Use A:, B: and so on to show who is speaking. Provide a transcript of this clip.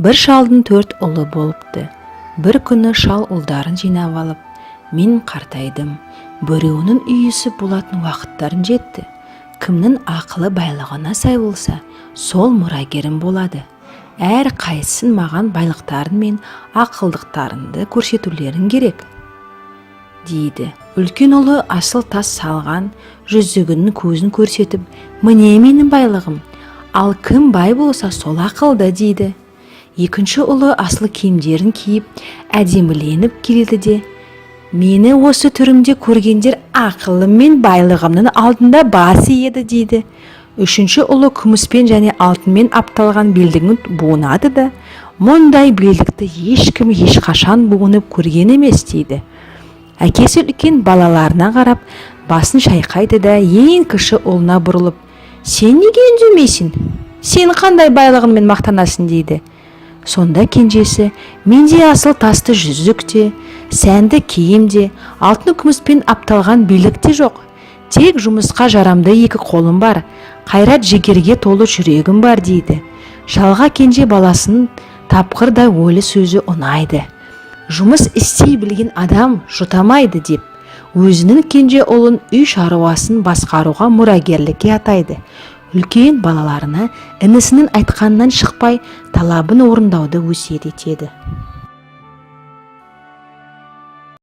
A: Бір шалдың 4 ұлы болыпты. Бір күні шал ұлдарын жинап алып, мен қартайдым, біреуінің үйісі болатын уақыттарын жетті. Кімнің ақылы байлығына сай болса, сол мұрагерім болады. Әр қайсың маған байлықтарын мен ақылдықтарынды көрсетулерің керек, дейді. Үлкен ұлы асыл тас салған жүзігінің көзін көрсетіп, міне менің байлығым, ал кім бай болса сол ақылды, дейді. Екінші ұлы асыл киімдерін киіп, әдеміленіп келеді де, мені осы түрімде көргендер ақылым мен байлығымның алдында бас иеді, дейді. Үшінші ұлы күміспен және алтынмен апталған белдігін буынады да, мұндай белдікті ешкім ешқашан буынып көрген емес, дейді. Әкесі үлкен балаларына қарап, басын шайқайды да, ең кіші ұлына бұрылып, сен неге үндемейсің? Сен қандай байлығыңмен мақтанасың, дейді. Сонда кенжесі, менде асыл тасты жүзік те, сәнді киім де, алтын күміспен апталған белдік те жоқ. Тек жұмысқа жарамды 2 қолым бар, қайрат жігерге толы жүрегім бар, дейді. Шалға кенже баласының тапқыр да ойлы сөзі ұнайды. Жұмыс істей білген адам жұтамайды деп, өзінің кенже ұлын үй шаруасын басқаруға мұрагерлікке атайды. Үлкен балаларына інісінің айтқанынан шықпай талабын орындауды өсиет етеді.